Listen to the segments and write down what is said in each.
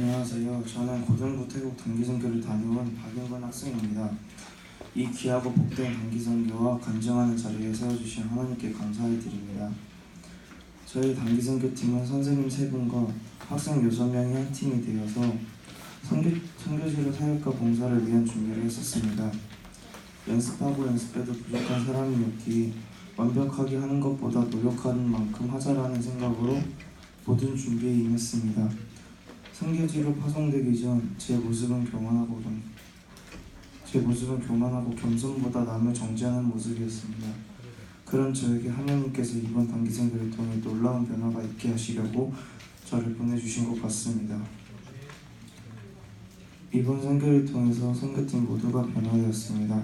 안녕하세요. 저는 고등부 태국 단기선교를 다녀온 박윤건 학생입니다. 이 귀하고 복된 단기선교와 간증하는 자리에 세워주신 하나님께 감사를 드립니다. 저희 단기선교팀은 선생님 3분과 학생 6명이 한 팀이 되어서 선교지로 사역과 봉사를 위한 준비를 했었습니다. 연습하고 연습해도 부족한 사람이 없기에 완벽하게 하는 것보다 노력하는 만큼 하자라는 생각으로 모든 준비에 임했습니다. 선교지로 파송되기 전 제 모습은 교만하고 겸손보다 남을 정죄하는 모습이었습니다. 그런 저에게 하나님께서 이번 단기선교를 통해 놀라운 변화가 있게 하시려고 저를 보내주신 것 같습니다. 이번 선교를 통해서 선교팀 모두가 변화되었습니다.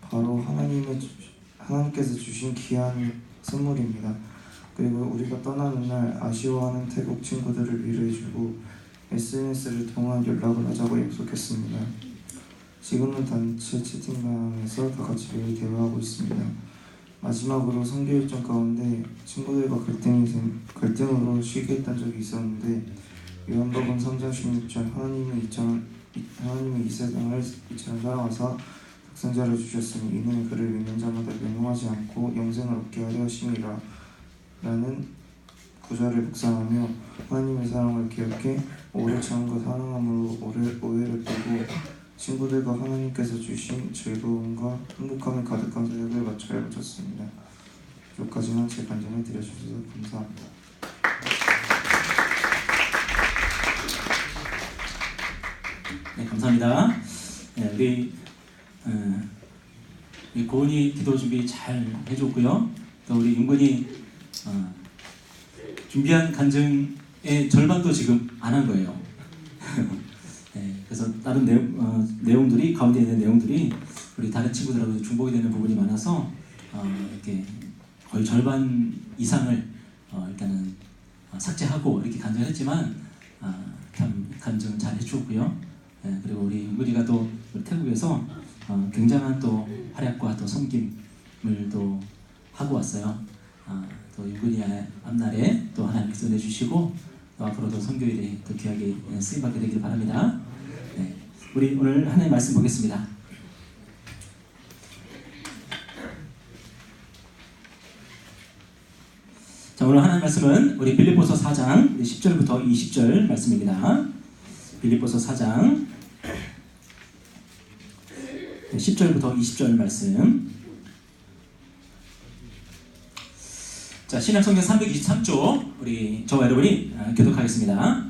바로 하나님께서 주신 귀한 선물입니다. 그리고 우리가 떠나는 날 아쉬워하는 태국 친구들을 위로해주고 SNS를 통한 연락을 하자고 약속했습니다. 지금은 단체 채팅방에서 다 같이 매일 대화하고 있습니다. 마지막으로 선교 일정 가운데 친구들과 갈등으로 쉬게 했던 적이 있었는데 요한복음 3장 16절 하나님이 이 세상을 이처럼 사랑하사 독생자를 주셨으니 이는 그를 믿는 자마다 멸망하지 않고 영생을 얻게 하려 하심이라 라는 구절을 묵상하며 하나님의 사랑을 기억해 오래 참고 사랑함으로 오해를 빼고 친구들과 하나님께서 주신 즐거움과 행복함이 가득한 사역을 잘 마쳤습니다. 여기까지만 제 간증을 드려주셔서 감사합니다. 네, 감사합니다. 네, 우리 고은이 기도 준비 잘 해줬고요. 또 우리 윤근이 준비한 간증의 절반도 지금 안 한 거예요. 네, 그래서 다른 내용들이 가운데 있는 내용들이 우리 다른 친구들하고 중복이 되는 부분이 많아서 이렇게 거의 절반 이상을 일단은 삭제하고 이렇게 간증했지만 참 간증 잘 해주었고요. 네, 그리고 우리 윤근이가 또 태국에서 굉장한 또 활약과 또 섬김을 또 하고 왔어요. 또 윤근이의 앞날에 또 하나님께서 내주시고 또 앞으로도 선교일에 또 귀하게 쓰임받게 되길 바랍니다. 네, 우리 오늘 하나님 말씀 보겠습니다. 자, 오늘 하나님 말씀은 우리 빌립보서 4장 10절부터 20절 말씀입니다. 빌립보서 4장 10절부터 20절 말씀. 자, 신약성경 323쪽 우리 저와 여러분이 교독하겠습니다.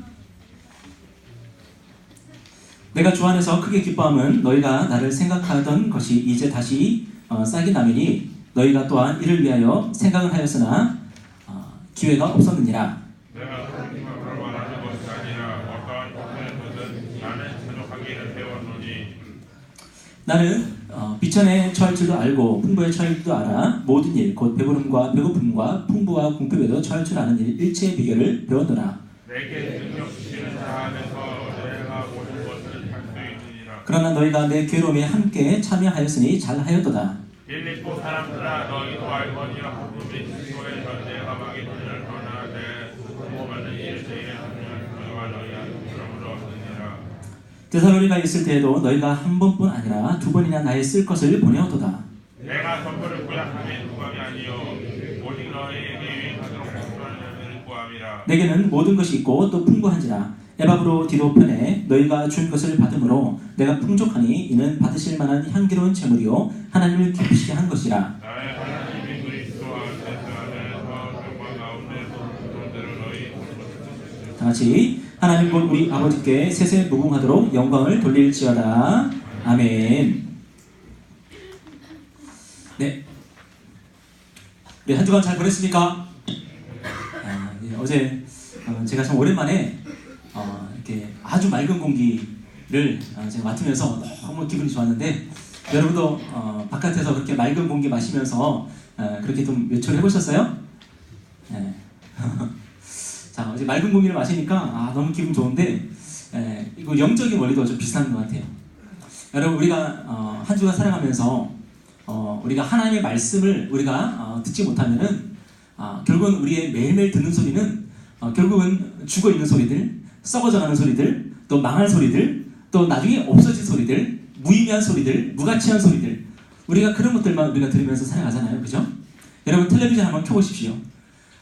내가 주 안에서 크게 기뻐함은 너희가 나를 생각하던 것이 이제 다시 싹이 나매니 너희가 또한 이를 위하여 생각은 하였으나 기회가 없었느니라. 내가 성경을 말하는 것이 아니라 어떠한 형편에서든 나는 전역하기를 배웠노니 나는 비천에 처할 줄도 알고 풍부에 처할 줄도 알아 모든 일 곧 배부름과 배고픔과 풍부와 궁핍에도 처할 줄 아는 일체의 비결을 배웠노라. 내게 능력 주시는 자 안에서 내가 모든 것을 할 수 있느니라. 그러나 너희가 내 괴로움에 함께 참여하였으니 잘하였도다. 빌립보 사람들아 너희도 알거니와 복음이 그리스도의 전제가 막이 되는 떠나 내 부모받는 일체의 능력을 너희와 너희가 그러므로 얻느니라. 데살로니가에 있을 때에도 너희가 한 번뿐 아니라 2번이나 나의 쓸 것을 보내었도다. 내가 선물을 구약함에 누감이 아니요 오직 너희에게 유익하도록 복수하는 열매를 구함이라. 내게는 모든 것이 있고 또 풍부한지라 에바브로 디도 편에 너희가 준 것을 받음으로 내가 풍족하니 이는 받으실 만한 향기로운 제물이요 하나님을 기쁘시게 한 것이라. 나의 하나님이 그리스도 안에서 영광 가운데서 그들을 너희 다같이 하나님 곧 우리 아버지께 세세 무궁하도록 영광을 돌릴지어다. 아멘. 네, 우리 한 주간 잘 보냈습니까? 어제 제가 참 오랜만에 이렇게 아주 맑은 공기를 제가 맡으면서 너무 기분이 좋았는데 여러분도 바깥에서 그렇게 맑은 공기 마시면서 그렇게 좀 외출을 해보셨어요? 네. 자, 어제 맑은 공기를 마시니까 너무 기분 좋은데 이거 영적인 원리도 좀 비슷한 것 같아요. 여러분 우리가 한 주간 살아가면서 우리가 하나님의 말씀을 우리가 듣지 못하면은 결국은 우리의 매일매일 듣는 소리는 결국은 죽어있는 소리들, 썩어져가는 소리들, 또 망할 소리들, 또 나중에 없어질 소리들, 무의미한 소리들, 무가치한 소리들, 우리가 그런 것들만 우리가 들으면서 살아가잖아요, 그죠? 여러분 텔레비전 한번 켜보십시오.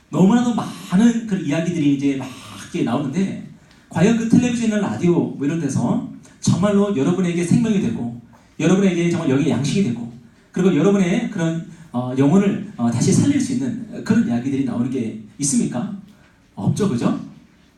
너무나도 많은 그 이야기들이 이제 막 이렇게 나오는데, 과연 그 텔레비전이나 라디오 뭐 이런 데서 정말로 여러분에게 생명이 되고, 여러분에게 정말 영의 양식이 되고, 그리고 여러분의 그런 영혼을 다시 살릴 수 있는 그런 이야기들이 나오는 게 있습니까? 없죠, 그죠?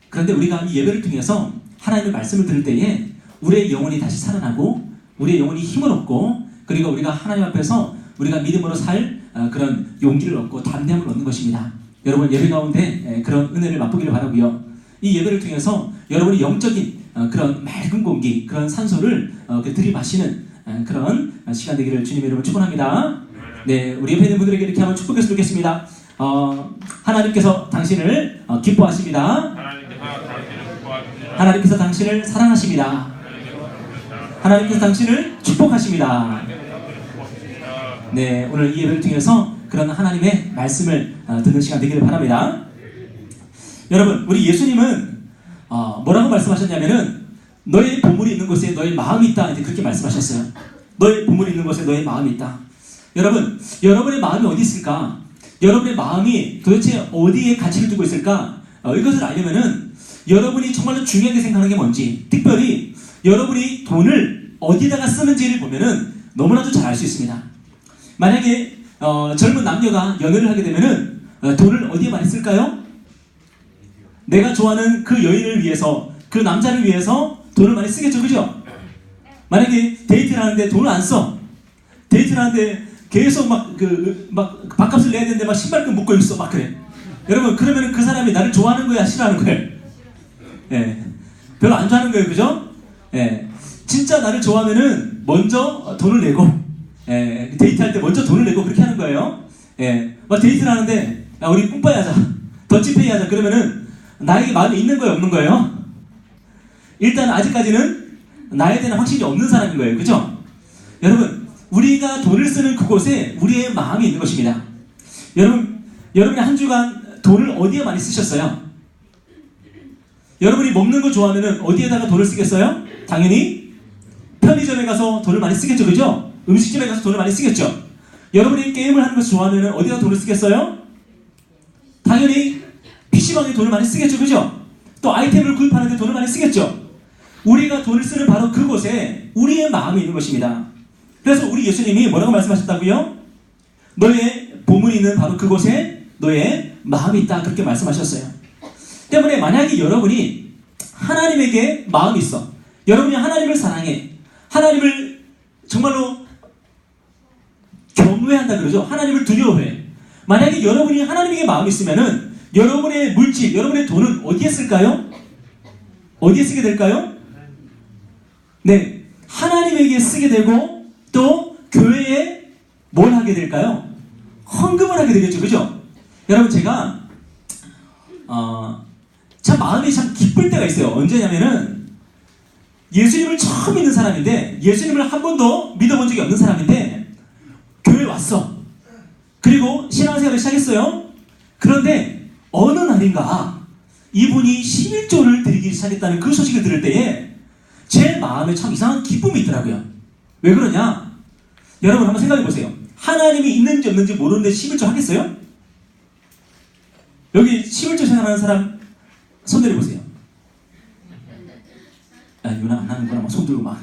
그런데 우리가 이 예배를 통해서 하나님의 말씀을 들을 때에 우리의 영혼이 다시 살아나고, 우리의 영혼이 힘을 얻고, 그리고 우리가 하나님 앞에서 우리가 믿음으로 살 그런 용기를 얻고 담대함을 얻는 것입니다. 여러분 예배 가운데 그런 은혜를 맛보기를 바라고요. 이 예배를 통해서 여러분이 영적인 그런 맑은 공기, 그런 산소를 들이마시는 그런 시간 되기를 주님의 이름으로 축원합니다. 네, 우리 옆에 있는 분들에게 이렇게 한번 축복했으면 좋겠습니다. 하나님께서 당신을 기뻐하십니다. 하나님께서 당신을 사랑하십니다. 하나님께서 당신을 축복하십니다. 네, 오늘 이 예배를 통해서 그런 하나님의 말씀을 듣는 시간 되기를 바랍니다. 여러분, 우리 예수님은 뭐라고 말씀하셨냐면은 너의 보물이 있는 곳에 너의 마음이 있다, 이제 그렇게 말씀하셨어요. 너의 보물이 있는 곳에 너의 마음이 있다. 여러분, 여러분의 마음이 어디 있을까? 여러분의 마음이 도대체 어디에 가치를 두고 있을까? 이것을 알려면은 여러분이 정말로 중요하게 생각하는 게 뭔지, 특별히 여러분이 돈을 어디다가 쓰는지를 보면은 너무나도 잘 알 수 있습니다. 만약에 젊은 남녀가 연애를 하게 되면은 돈을 어디에 많이 쓸까요? 내가 좋아하는 그 여인을 위해서, 그 남자를 위해서 돈을 많이 쓰겠죠, 그죠? 만약에 데이트를 하는데 돈을 안 써. 데이트를 하는데 계속 막 밥값을 내야 되는데 막 신발끈 묶고 있어, 막 그래. 여러분, 그러면 그 사람이 나를 좋아하는 거야, 싫어하는 거야? 예, 별로 안 좋아하는 거예요, 그죠? 예, 진짜 나를 좋아하면은 먼저 돈을 내고, 예, 데이트할 때 먼저 돈을 내고 그렇게 하는 거예요. 예, 막 데이트를 하는데, 야, 우리 뿜빠이 하자, 더치페이 하자, 그러면은 나에게 마음이 있는 거예요, 없는 거예요? 일단 아직까지는 나에 대한 확신이 없는 사람인 거예요, 그죠? 여러분, 우리가 돈을 쓰는 그곳에 우리의 마음이 있는 것입니다. 여러분이 한 주간 돈을 어디에 많이 쓰셨어요? 여러분이 먹는 거 좋아하면은 어디에다가 돈을 쓰겠어요? 당연히 편의점에 가서 돈을 많이 쓰겠죠, 그죠? 음식점에 가서 돈을 많이 쓰겠죠. 여러분이 게임을 하는 것을 좋아하면은 어디다 돈을 쓰겠어요? 당연히 PC방에 돈을 많이 쓰겠죠, 그죠? 또 아이템을 구입하는 데 돈을 많이 쓰겠죠. 우리가 돈을 쓰는 바로 그곳에 우리의 마음이 있는 것입니다. 그래서 우리 예수님이 뭐라고 말씀하셨다고요? 너의 보물이 있는 바로 그곳에 너의 마음이 있다, 그렇게 말씀하셨어요. 때문에 만약에 여러분이 하나님에게 마음이 있어, 여러분이 하나님을 사랑해, 하나님을 정말로 경외한다 그러죠. 하나님을 두려워해. 만약에 여러분이 하나님에게 마음이 있으면은 여러분의 물질, 여러분의 돈은 어디에 쓸까요? 어디에 쓰게 될까요? 네, 하나님에게 쓰게 되고, 또 교회에 뭘 하게 될까요? 헌금을 하게 되겠죠, 그죠? 여러분, 제가 참 마음이 참 기쁠 때가 있어요. 언제냐면은 예수님을 처음 믿는 사람인데, 예수님을 한 번도 믿어본 적이 없는 사람인데 교회에 왔어. 그리고 신앙생활을 시작했어요. 그런데 어느 날인가 이분이 11조를 드리기 시작했다는 그 소식을 들을 때에 제 마음에 참 이상한 기쁨이 있더라고요. 왜 그러냐? 여러분 한번 생각해 보세요. 하나님이 있는지 없는지 모르는데 11조 하겠어요? 여기 11조 생각하는 사람 손 내려보세요. 야, 이거는 안 하는구나. 막 손 들고 막.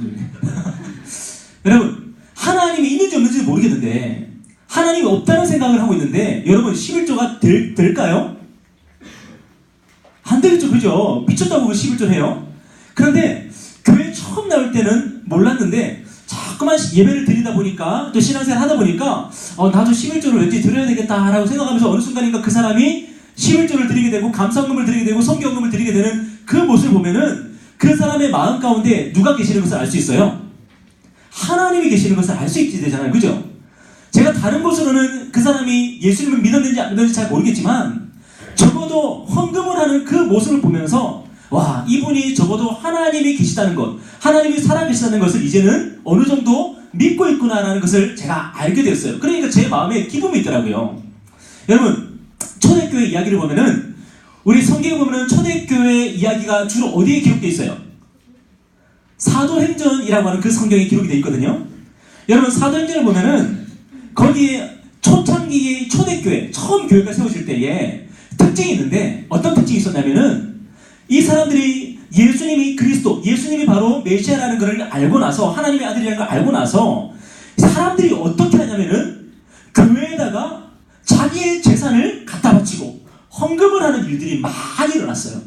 여러분, 하나님이 있는지 없는지 모르겠는데, 하나님이 없다는 생각을 하고 있는데, 여러분 11조가 될까요? 안 되겠죠, 그죠? 미쳤다고 11조 해요. 그런데 교회 처음 나올 때는 몰랐는데, 자꾸만 예배를 드리다 보니까, 또 신앙생활 하다 보니까, 나도 11조를 왠지 드려야 되겠다라고 생각하면서 어느 순간인가 그 사람이 11조를 드리게 되고, 감사헌금을 드리게 되고, 성경금을 드리게 되는 그 모습을 보면은 그 사람의 마음 가운데 누가 계시는 것을 알 수 있어요? 하나님이 계시는 것을 알 수 있게 되잖아요, 그죠? 제가 다른 곳으로는 그 사람이 예수님을 믿었는지 안 믿었는지 잘 모르겠지만, 적어도 헌금을 하는 그 모습을 보면서, 와, 이분이 적어도 하나님이 계시다는 것, 하나님이 살아계시다는 것을 이제는 어느 정도 믿고 있구나라는 것을 제가 알게 되었어요. 그러니까 제 마음에 기쁨이 있더라고요. 여러분, 초대교회 이야기를 보면은 우리 성경에 보면 초대교회 이야기가 주로 어디에 기록되어 있어요? 사도행전이라고 하는 그 성경에 기록이 되어 있거든요. 여러분 사도행전을 보면은 거기에 초창기의 초대교회, 처음 교회가 세워질 때에 특징이 있는데 어떤 특징이 있었냐면은 이 사람들이 예수님이 그리스도, 예수님이 바로 메시아라는 것을 알고 나서 하나님의 아들이라는 걸 알고 나서 사람들이 어떻게 하냐면은 교회에다가 자기의 재산을 갖다 바치고 헌금을 하는 일들이 많이 일어났어요.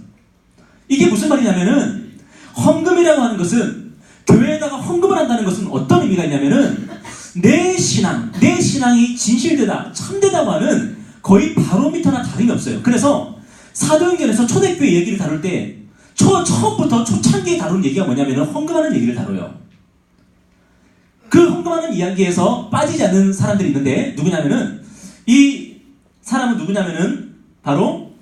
이게 무슨 말이냐면은 헌금이라고 하는 것은 교회에다가 헌금을 한다는 것은 어떤 의미가 있냐면은 내 신앙이 진실되다, 참되다고 하는 거의 바로미터나 다름이 없어요. 그래서 사도행전에서 초대교회 얘기를 다룰 때 처음부터 초창기에 다룬 얘기가 뭐냐면 헌금하는 얘기를 다뤄요. 그 헌금하는 이야기에서 빠지지 않는 사람들이 있는데 누구냐면은 이 사람은 누구냐면은 바로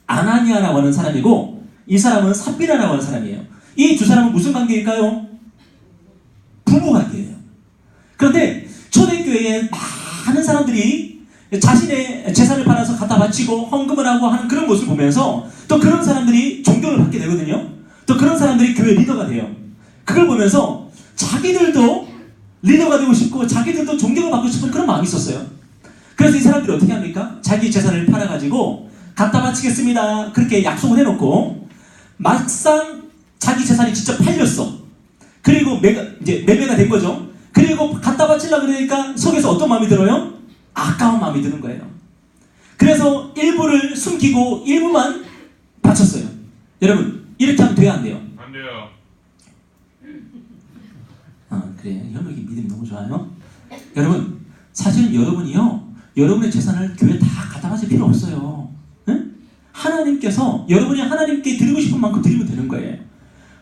아나니아라고 하는 사람이고 이 사람은 삽비라라고 하는 사람이에요. 이 두 사람은 무슨 관계일까요? 부부 관계예요. 그런데 초대교회에 많은 사람들이 자신의 재산을 팔아서 갖다 바치고 헌금을 하고 하는 그런 모습을 보면서 또 그런 사람들이 존경을 받게 되거든요. 또 그런 사람들이 교회 리더가 돼요. 그걸 보면서 자기들도 리더가 되고 싶고 자기들도 존경을 받고 싶은 그런 마음이 있었어요. 그래서 이 사람들이 어떻게 합니까? 자기 재산을 팔아가지고 갖다 바치겠습니다. 그렇게 약속을 해놓고 막상 자기 재산이 직접 팔렸어. 그리고 이제 매매가 된 거죠. 그리고 갖다 바치려고 그러니까 속에서 어떤 마음이 들어요? 아까운 마음이 드는 거예요. 그래서 일부를 숨기고 일부만 바쳤어요. 여러분 이렇게 하면 돼야 안 돼요? 안 돼요. 그래요. 여러분 믿음이 너무 좋아요. 여러분 사실 여러분이요, 여러분의 재산을 교회에 다 갖다 바칠 필요 없어요. 응? 하나님께서 여러분이 하나님께 드리고 싶은 만큼 드리면 되는 거예요.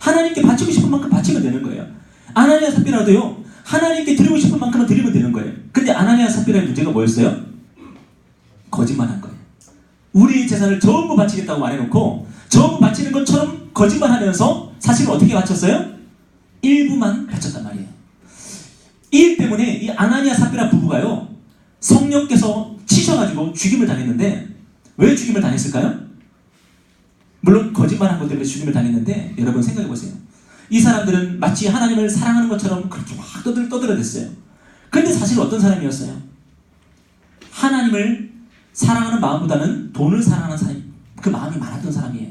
하나님께 바치고 싶은 만큼 바치면 되는 거예요. 아나니아 삽비라도요, 하나님께 드리고 싶은 만큼은 드리면 되는 거예요. 근데 아나니아 삽비라의 문제가 뭐였어요? 거짓말한 거예요. 우리 재산을 전부 바치겠다고 말해놓고 전부 바치는 것처럼 거짓말하면서 사실은 어떻게 바쳤어요? 일부만 바쳤단 말이에요. 이 때문에 이 아나니아 삽비라 부부가요, 성령께서 치셔가지고 죽임을 당했는데 왜 죽임을 당했을까요? 물론 거짓말한 것 때문에 죽임을 당했는데 여러분 생각해보세요. 이 사람들은 마치 하나님을 사랑하는 것처럼 그렇게 막 떠들어댔어요. 그런데 사실 어떤 사람이었어요? 하나님을 사랑하는 마음보다는 돈을 사랑하는 사람, 그 마음이 많았던 사람이에요.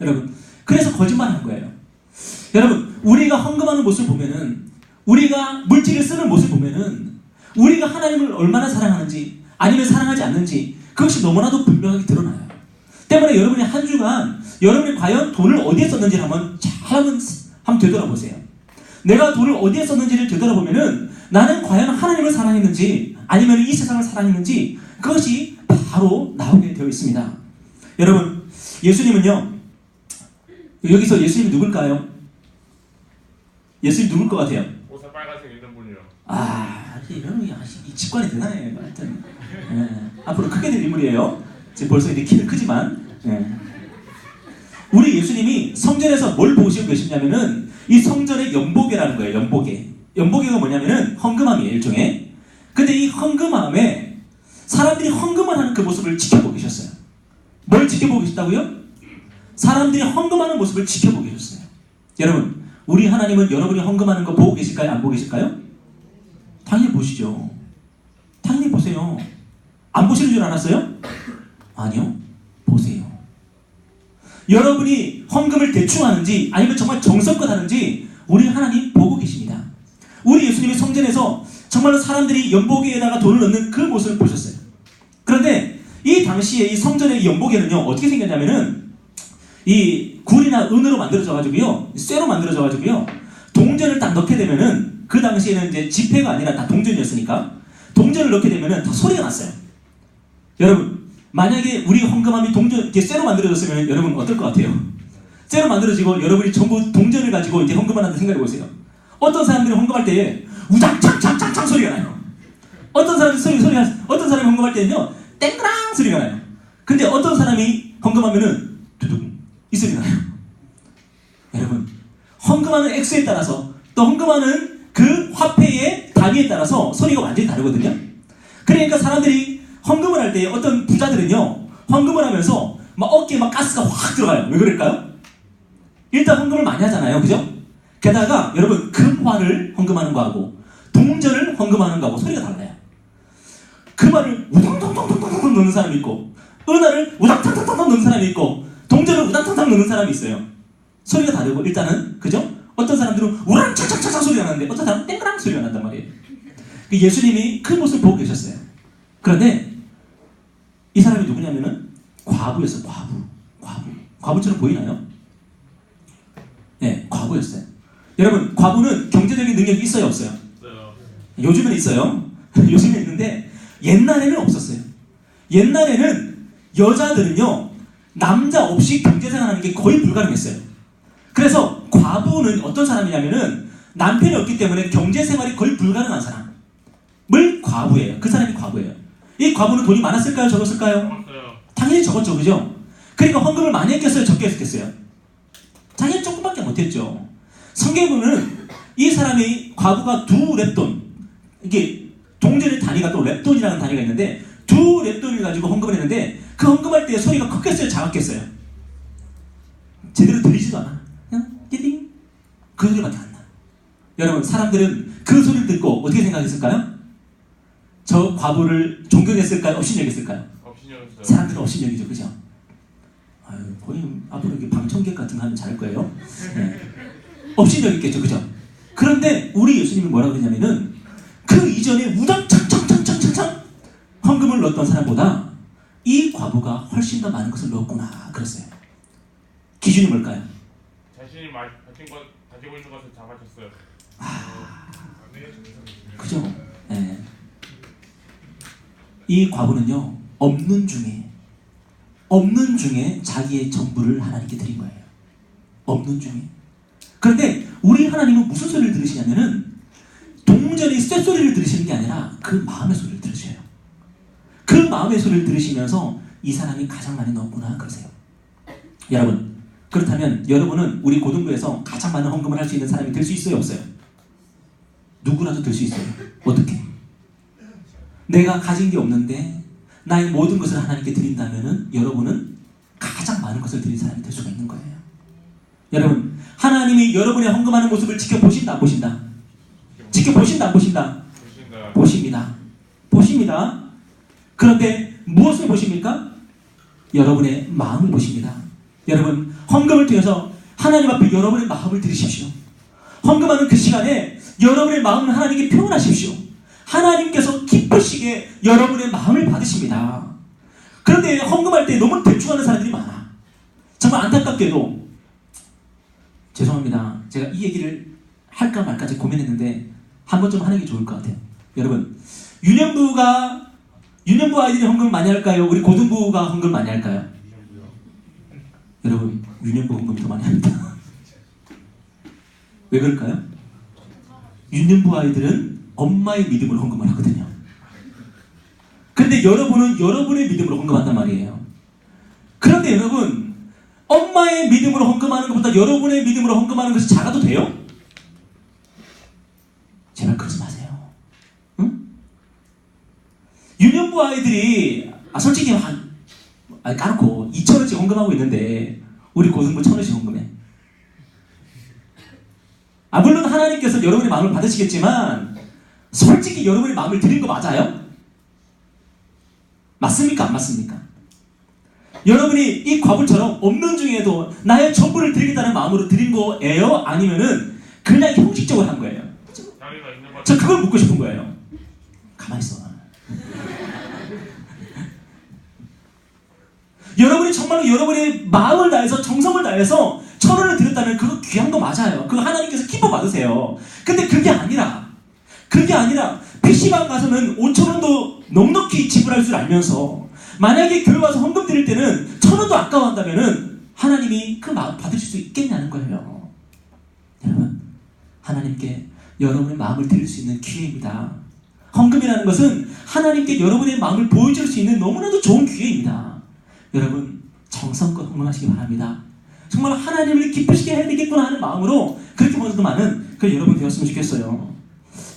여러분 그래서 거짓말한 거예요. 여러분 우리가 헌금하는 모습을 보면은, 우리가 물질을 쓰는 모습을 보면은 우리가 하나님을 얼마나 사랑하는지 아니면 사랑하지 않는지 그것이 너무나도 분명하게 드러나요. 때문에 여러분이 한 주간 여러분이 과연 돈을 어디에 썼는지를 한번 한번 되돌아보세요. 내가 돈을 어디에 썼는지를 되돌아보면은 나는 과연 하나님을 사랑했는지 아니면 이 세상을 사랑했는지 그것이 바로 나오게 되어 있습니다. 여러분 예수님은요, 여기서 예수님이 누굴까요? 예수님 누굴 것 같아요? 옷에 빨간색 있는 분이요. 이런 이 직관이 대단해요. 하여튼 앞으로 크게 될 인물이에요. 지금 벌써 이제 키는 크지만 우리 예수님이 성전에서 뭘 보시고 계시냐면은 이 성전의 연보계라는 거예요. 연보계가 뭐냐면은 헌금함이에요, 일종의. 근데 이 헌금함에 사람들이 헌금을 하는 그 모습을 지켜보고 계셨어요. 뭘 지켜보고 계셨다고요? 사람들이 헌금하는 모습을 지켜보고 계셨어요. 여러분 우리 하나님은 여러분이 헌금하는 거 보고 계실까요? 안 보고 계실까요? 당연히 보시죠. 당연히 보세요. 안 보시는 줄 알았어요? 아니요, 보세요. 여러분이 헌금을 대충 하는지 아니면 정말 정성껏 하는지 우리 하나님 보고 계십니다. 우리 예수님이 성전에서 정말로 사람들이 연보계에다가 돈을 넣는 그 모습을 보셨어요. 그런데 이 당시에 이 성전의 연보계는요 어떻게 생겼냐면은 이 굴이나 은으로 만들어져가지고요, 쇠로 만들어져가지고요, 동전을 딱 넣게 되면은 그 당시에는 이제 지폐가 아니라 다 동전이었으니까 동전을 넣게 되면은 다 소리가 났어요. 여러분 만약에 우리 헌금함이 동전 이렇게 쇠로 만들어졌으면 여러분 어떨 것 같아요? 쇠로 만들어지고 여러분이 전부 동전을 가지고 이제 헌금을 한다 생각해 보세요. 어떤 사람들이 헌금할 때 우장창창창창 소리가 나요. 어떤 사람이 헌금할 때는요 땡그랑 소리가 나요. 근데 어떤 사람이 헌금하면은 두둥 이 소리가 나요. 여러분 헌금하는 액수에 따라서 또 헌금하는 그 화폐의 단위에 따라서 소리가 완전히 다르거든요. 그러니까 사람들이 헌금을 할 때 어떤 부자들은요 헌금을 하면서 막 어깨에 막 가스가 확 들어가요. 왜 그럴까요? 일단 헌금을 많이 하잖아요. 그죠? 게다가 여러분 금화를 헌금하는 거하고 동전을 헌금하는 거하고 소리가 달라요. 금화를 우당탕탕탕탕 넣는 사람이 있고 은화를 우당탕탕탕 넣는 사람이 있고 동전을 우당탕탕 넣는 사람이 있어요. 소리가 다르고 일단은 그죠? 어떤 사람들은 우랑차차차차 소리가 나는데 어떤 사람은 땡그랑 소리가 난단 말이에요. 예수님이 그 모습을 보고 계셨어요. 그런데 이 사람이 누구냐면은 과부였어요. 과부처럼 보이나요? 네, 과부였어요. 여러분, 과부는 경제적인 능력이 있어요, 없어요? 요즘은 있어요. 요즘은 있는데 옛날에는 없었어요. 옛날에는 여자들은요 남자 없이 경제생활하는 게 거의 불가능했어요. 그래서 과부는 어떤 사람이냐면은 남편이 없기 때문에 경제생활이 거의 불가능한 사람을 과부예요. 그 사람이 과부예요. 이 과부는 돈이 많았을까요? 적었을까요? 당연히 적었죠. 그죠? 그러니까 헌금을 많이 했겠어요? 적게 했겠어요? 당연히 조금밖에 못했죠. 성경에 보면 이 사람이 과부가 2렙돈, 이게 동전의 단위가 또 렙돈이라는 단위가 있는데 2렙돈을 가지고 헌금을 했는데 그 헌금할 때 소리가 컸겠어요? 작았겠어요? 제대로 들리지도 않아. 그냥 띠딩 그 소리밖에 안 나. 여러분, 사람들은 그 소리를 듣고 어떻게 생각했을까요? 저 과부를 존경했을까요? 업신여겼을까요? 업신여겼어요. 사람들은 업신여기죠. 그죠? 아유, 거의 앞으로 이렇게 방청객 같은 거 하면 잘할 거예요. 네. 업신여겼겠죠. 그죠? 그런데 우리 예수님이 뭐라고 그러냐면은 그 이전에 우당창창창창창 헌금을 넣었던 사람보다 이 과부가 훨씬 더 많은 것을 넣었구나 그랬어요. 기준이 뭘까요? 자신이 가지고 있는 것을 잡아줬어요. 그죠? 네. 이 과부는요 없는 중에 자기의 전부를 하나님께 드린 거예요. 없는 중에. 그런데 우리 하나님은 무슨 소리를 들으시냐면은 동전의 쇳소리를 들으시는 게 아니라 그 마음의 소리를 들으셔요. 그 마음의 소리를 들으시면서 이 사람이 가장 많이 넣었구나 그러세요. 여러분, 그렇다면 여러분은 우리 고등부에서 가장 많은 헌금을 할 수 있는 사람이 될 수 있어요? 없어요? 누구라도 될 수 있어요. 어떻게? 내가 가진 게 없는데 나의 모든 것을 하나님께 드린다면은 여러분은 가장 많은 것을 드린 사람이 될 수가 있는 거예요. 여러분, 하나님이 여러분의 헌금하는 모습을 지켜보신다 안 보신다? 지켜보신다 안 보신다? 보십니다. 보십니다. 그런데 무엇을 보십니까? 여러분의 마음을 보십니다. 여러분, 헌금을 통해서 하나님 앞에 여러분의 마음을 드리십시오. 헌금하는 그 시간에 여러분의 마음을 하나님께 표현하십시오. 하나님께서 기쁘시게 여러분의 마음을 받으십니다. 그런데 헌금할 때 너무 대충하는 사람들이 많아. 정말 안타깝게도 죄송합니다. 제가 이 얘기를 할까 말까 고민했는데 한 번 좀 하는 게 좋을 것 같아요. 여러분, 유년부 아이들이 헌금을 많이 할까요? 우리 고등부가 헌금을 많이 할까요? 여러분, 유년부 헌금 더 많이 합니다. 왜 그럴까요? 유년부 아이들은 엄마의 믿음으로 헌금을 하거든요. 근데 여러분은 여러분의 믿음으로 헌금한단 말이에요. 그런데 여러분, 엄마의 믿음으로 헌금하는 것보다 여러분의 믿음으로 헌금하는 것이 작아도 돼요? 제발 그러지 마세요. 응? 유년부 아이들이 솔직히 까놓고 2,000원씩 헌금하고 있는데 우리 고등부 1,000원씩 헌금해. 물론 하나님께서 여러분의 마음을 받으시겠지만 솔직히 여러분의 마음을 드린 거 맞아요? 맞습니까? 안 맞습니까? 여러분이 이 과부처럼 없는 중에도 나의 전부를 드리겠다는 마음으로 드린 거예요? 아니면은 그냥 형식적으로 한 거예요? 저 그걸 묻고 싶은 거예요. 가만히 있어. 여러분이 정말로 여러분의 마음을 다해서 정성을 다해서 1,000원을 드렸다면 그거 귀한 거 맞아요. 그거 하나님께서 기뻐 받으세요. 근데 그게 아니라 PC방 가서는 5,000원도 넉넉히 지불할 줄 알면서 만약에 교회 와서 헌금 드릴 때는 1,000원도 아까워한다면은 하나님이 그 마음 받으실 수 있겠냐는 거예요. 여러분, 하나님께 여러분의 마음을 드릴 수 있는 기회입니다. 헌금이라는 것은 하나님께 여러분의 마음을 보여줄 수 있는 너무나도 좋은 기회입니다. 여러분, 정성껏 헌금하시기 바랍니다. 정말 하나님을 기쁘시게 해야 되겠구나 하는 마음으로 그렇게 먼저 많은 그 여러분 되었으면 좋겠어요.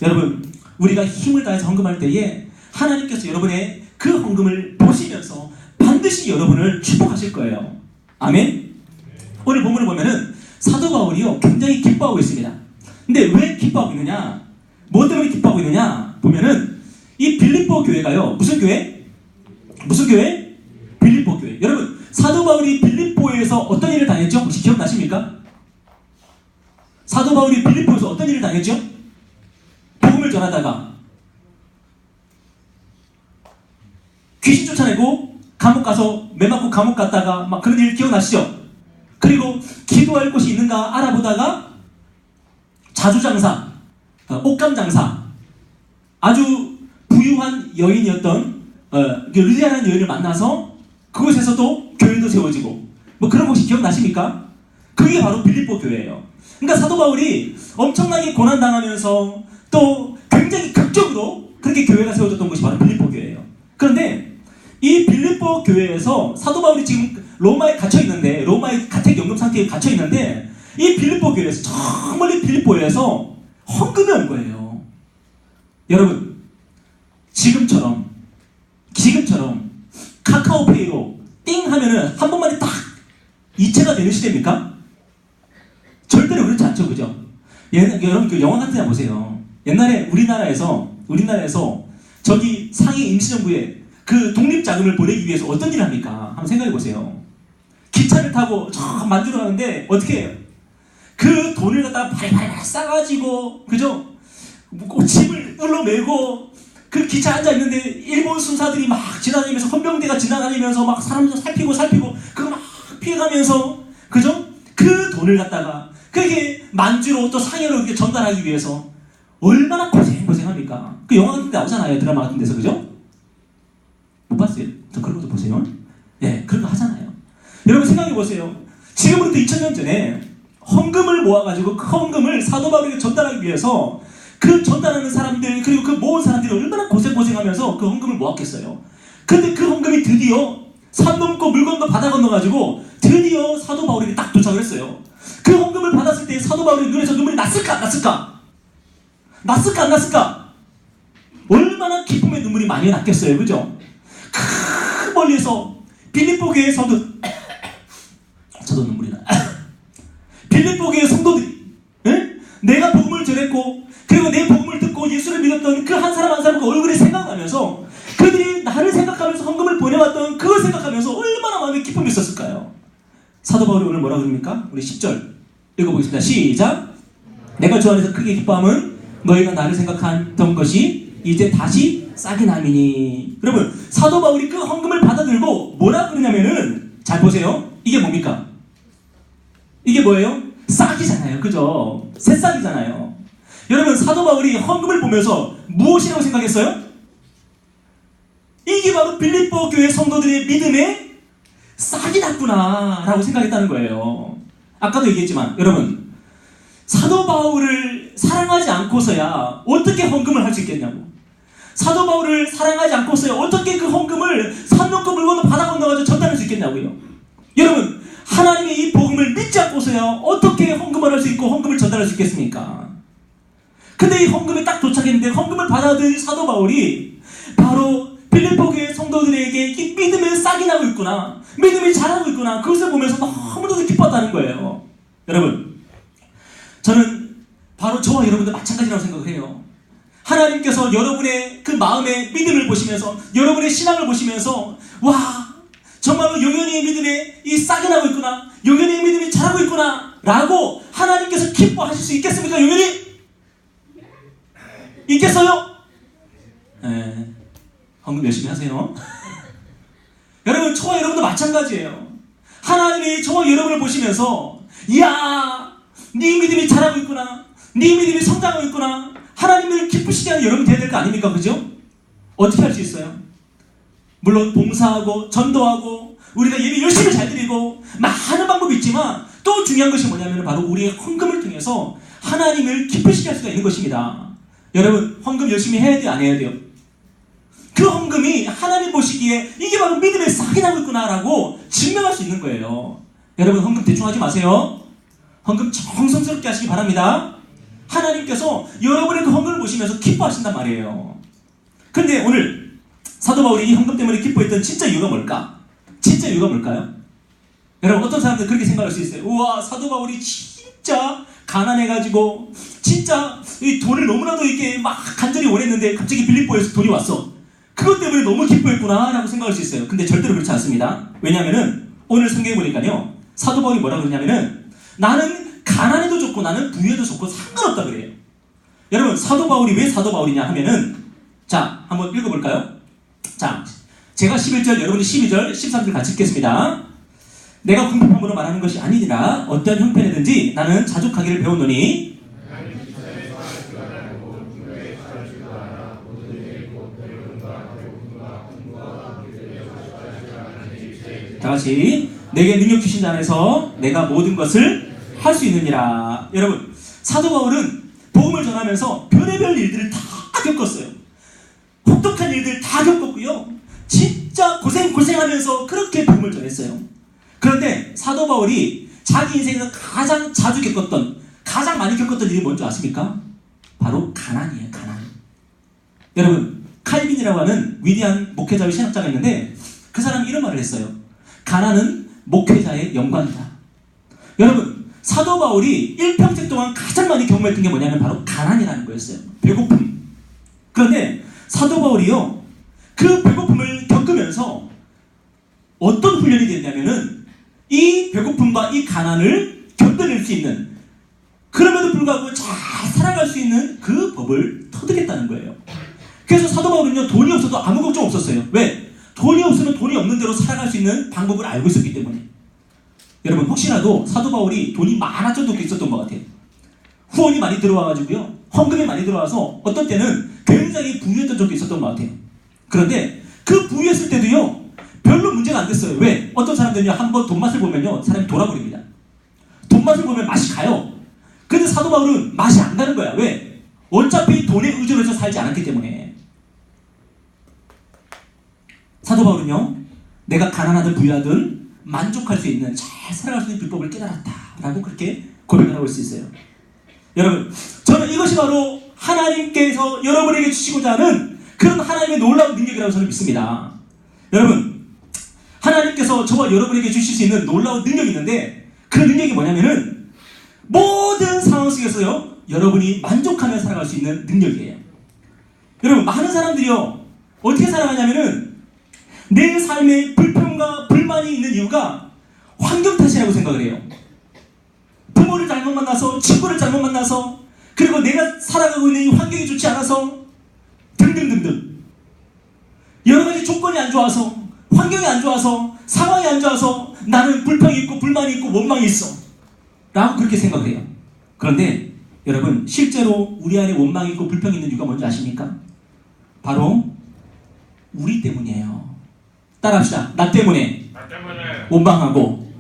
여러분, 우리가 힘을 다해서 헌금할 때에 하나님께서 여러분의 그 헌금을 보시면서 반드시 여러분을 축복하실 거예요. 아멘. 오늘 본문을 보면은 사도 바울이요 굉장히 기뻐하고 있습니다. 근데 왜 기뻐하고 있느냐? 뭐 때문에 기뻐하고 있느냐? 보면은 이 빌립보 교회가요 무슨 교회? 무슨 교회? 빌립보 교회. 여러분 사도 바울이 빌립보에서 어떤 일을 당했죠? 혹시 기억나십니까? 사도 바울이 빌립보에서 어떤 일을 당했죠? 복음을 전하다가 귀신 쫓아내고 감옥 가서 매 맞고 감옥 갔다가 막 그런 일 기억나시죠? 그리고 기도할 곳이 있는가 알아보다가 자주장사, 옷감장사, 아주 부유한 여인이었던 르디아라는 여인을 만나서 그곳에서도 교회도 세워지고 뭐 그런 곳이 기억나십니까? 그게 바로 빌립보 교회예요. 그러니까 사도 바울이 엄청나게 고난당하면서 또 굉장히 극적으로 그렇게 교회가 세워졌던 곳이 바로 빌립보 교회예요. 그런데 이 빌립보 교회에서 사도 바울이 지금 로마에 갇혀있는데, 로마의 가택연금 상태에 갇혀있는데 이 빌립보 교회에서 저 멀리 빌립보에서 헌금이 온 거예요. 여러분 지금처럼 카카오페이로 띵 하면은 한 번만에 딱 이체가 되는 시대입니까? 절대로 그렇지 않죠, 그죠? 여러분 그 영화 같은 데 보세요. 옛날에 우리나라에서 저기 상해 임시정부에 그 독립자금을 보내기 위해서 어떤 일을 합니까? 한번 생각해 보세요. 기차를 타고 저 만주로 가는데 어떻게 해요? 그 돈을 갖다가 발발 싸가지고, 그죠? 짐을 울러매고 그 기차 앉아있는데 일본 순사들이 막 지나다니면서, 헌병대가 지나다니면서 막 사람들 살피고 그거 막 피해가면서, 그죠? 그 돈을 갖다가 그게 만주로 또 상해로 이렇게 전달하기 위해서 얼마나 고생합니까? 그 영화 같은 데 나오잖아요. 드라마 같은 데서, 그죠? 못 봤어요? 저 그런 것도 보세요. 네, 그런 거 하잖아요. 여러분 생각해 보세요. 지금부터 2000년 전에 헌금을 모아가지고 그 헌금을 사도 바울에게 전달하기 위해서 그 전달하는 사람들, 그리고 그 모은 사람들이 얼마나 고생하면서 그 헌금을 모았겠어요. 근데 그 헌금이 드디어 산 넘고 물 건너 바다 건너가지고 드디어 사도 바울에게 딱 도착을 했어요. 그 헌금을 받았을 때 사도 바울의 눈에서 눈물이 났을까 안 났을까? 얼마나 기쁨의 눈물이 많이 났겠어요, 그죠? 큰 멀리서 빌립보 교회 성도, 저도 눈물이 나. 빌립보 교회 성도들이, 내가 복음을 전했고, 그리고 내 복음을 듣고 예수를 믿었던 그 한 사람 한 사람 그 얼굴이 생각나면서, 그들이 나를 생각하면서 헌금을 보내왔던 그걸 생각하면서 얼마나 마음에 기쁨이 있었을까요? 사도 바울이 오늘 뭐라고 그럽니까? 우리 10절 읽어보겠습니다. 시작. 내가 주 안에서 크게 기뻐함은 너희가 나를 생각했던 것이 이제 다시 싹이 남이니. 여러분 사도 바울이 그 헌금을 받아들고 뭐라 그러냐면은, 잘 보세요. 이게 뭡니까? 이게 뭐예요? 싹이잖아요, 그죠? 새싹이잖아요. 여러분 사도 바울이 헌금을 보면서 무엇이라고 생각했어요? 이게 바로 빌립보 교회 성도들의 믿음에 싹이 났구나 라고 생각했다는 거예요. 아까도 얘기했지만 여러분, 사도 바울을 사랑하지 않고서야 어떻게 헌금을 할 수 있겠냐고. 사도 바울을 사랑하지 않고서야 어떻게 그 헌금을 산 넘고 물 건너 바다 건너가지고 전달할 수 있겠냐고요. 여러분 하나님의 이 복음을 믿지 않고서야 어떻게 헌금을 할 수 있고 헌금을 전달할 수 있겠습니까? 근데 이 헌금이 딱 도착했는데 헌금을 받아들인 사도 바울이 바로 빌립보 교회 성도들에게 이 믿음의 싹이 나고 있구나, 믿음이 자라고 있구나, 그것을 보면서 너무나도 기뻤다는 거예요. 여러분 저는 바로 저와 여러분들 마찬가지라고 생각을 해요. 하나님께서 여러분의 그 마음의 믿음을 보시면서, 여러분의 신앙을 보시면서, 와 정말로 영현이의 믿음에 이 싹이 나고 있구나, 영현이의 믿음이 자라고 있구나 라고 하나님께서 기뻐하실 수 있겠습니까? 영현이? 있겠어요? 네, 헌금 열심히 하세요. 여러분 저와 여러분도 마찬가지예요. 하나님이 저와 여러분을 보시면서, 이야 네 믿음이 자라고 있구나, 네 믿음이 성장하고 있구나, 하나님을 기쁘시게 하는 여러분 되어야 될 거 아닙니까? 그죠? 어떻게 할 수 있어요? 물론 봉사하고 전도하고 우리가 예배 열심히 잘 드리고 많은 방법이 있지만, 또 중요한 것이 뭐냐면 바로 우리의 헌금을 통해서 하나님을 기쁘시게 할 수가 있는 것입니다. 여러분 헌금 열심히 해야 돼요, 안 해야 돼요? 그 헌금이 하나님 보시기에 이게 바로 믿음의 싹이 나고 있구나 라고 증명할 수 있는 거예요. 여러분 헌금 대충 하지 마세요. 헌금 정성스럽게 하시기 바랍니다. 하나님께서 여러분의 그 헌금을 보시면서 기뻐하신단 말이에요. 근데 오늘 사도 바울이 이 헌금 때문에 기뻐했던 진짜 이유가 뭘까? 진짜 이유가 뭘까요? 여러분, 어떤 사람들 그렇게 생각할 수 있어요. 우와, 사도 바울이 진짜 가난해가지고 진짜 이 돈을 너무나도 이렇게 막 간절히 원했는데 갑자기 빌립보에서 돈이 왔어. 그것 때문에 너무 기뻐했구나 라고 생각할 수 있어요. 근데 절대로 그렇지 않습니다. 왜냐하면은 오늘 성경에 보니까요, 사도 바울이 뭐라고 그러냐면은 나는 가난해도 좋고 나는 부유해도 좋고 상관없다 그래요. 여러분, 사도 바울이 왜 사도 바울이냐 하면은, 자, 한번 읽어볼까요? 자, 제가 11절, 여러분이 12절, 13절 같이 읽겠습니다. 내가 궁핍함으로 말하는 것이 아니니라 어떤 형편이든지 나는 자족하기를 배웠노니, 다같이 내게 능력 주신 자 안에서 내가 모든 것을 할 수 있느니라. 여러분, 사도 바울은 복음을 전하면서 별의별 일들을 다 겪었어요. 혹독한 일들 다 겪었고요, 진짜 고생하면서 그렇게 복음을 전했어요. 그런데 사도 바울이 자기 인생에서 가장 자주 겪었던, 가장 많이 겪었던 일이 뭔지 아십니까? 바로 가난이에요. 가난. 여러분, 칼빈이라고 하는 위대한 목회자의 신학자가 있는데 그 사람이 이런 말을 했어요. 가난은 목회자의 영광이다. 여러분, 사도 바울이 일평생 동안 가장 많이 경험했던 게 뭐냐면 바로 가난이라는 거였어요. 배고픔. 그런데 사도 바울이요, 그 배고픔을 겪으면서 어떤 훈련이 됐냐면은 이 배고픔과 이 가난을 견뎌낼 수 있는, 그럼에도 불구하고 잘 살아갈 수 있는 그 법을 터득했다는 거예요. 그래서 사도 바울은요, 돈이 없어도 아무 걱정 없었어요. 왜? 돈이 없으면 돈이 없는 대로 살아갈 수 있는 방법을 알고 있었기 때문에. 여러분, 혹시라도 사도 바울이 돈이 많았던 적도 있었던 것 같아요. 후원이 많이 들어와가지고요, 헌금이 많이 들어와서 어떤 때는 굉장히 부유했던 적도 있었던 것 같아요. 그런데 그 부유했을 때도요, 별로 문제가 안 됐어요. 왜? 어떤 사람들은요, 한번 돈 맛을 보면요, 사람이 돌아버립니다. 돈 맛을 보면 맛이 가요. 근데 사도 바울은 맛이 안 가는 거야. 왜? 어차피 돈에 의존해서 살지 않았기 때문에. 사도 바울은요, 내가 가난하든 부유하든 만족할 수 있는, 잘 살아갈 수 있는 비법을 깨달았다 라고 그렇게 고백을 하고 있을 수 있어요. 여러분, 저는 이것이 바로 하나님께서 여러분에게 주시고자 하는 그런 하나님의 놀라운 능력이라고 저는 믿습니다. 여러분, 하나님께서 저와 여러분에게 주실 수 있는 놀라운 능력이 있는데, 그 능력이 뭐냐면은 모든 상황 속에서요, 여러분이 만족하며 살아갈 수 있는 능력이에요. 여러분, 많은 사람들이요, 어떻게 살아가냐면은 내 삶에 불평과 불만이 있는 이유가 환경 탓이라고 생각을 해요. 부모를 잘못 만나서, 친구를 잘못 만나서, 그리고 내가 살아가고 있는 이 환경이 좋지 않아서, 등등등등. 여러 가지 조건이 안 좋아서, 환경이 안 좋아서, 상황이 안 좋아서 나는 불평이 있고 불만이 있고 원망이 있어 라고 그렇게 생각을 해요. 그런데 여러분, 실제로 우리 안에 원망이 있고 불평이 있는 이유가 뭔지 아십니까? 바로 우리 때문이에요. 따라합시다. 나 때문에 원망하고,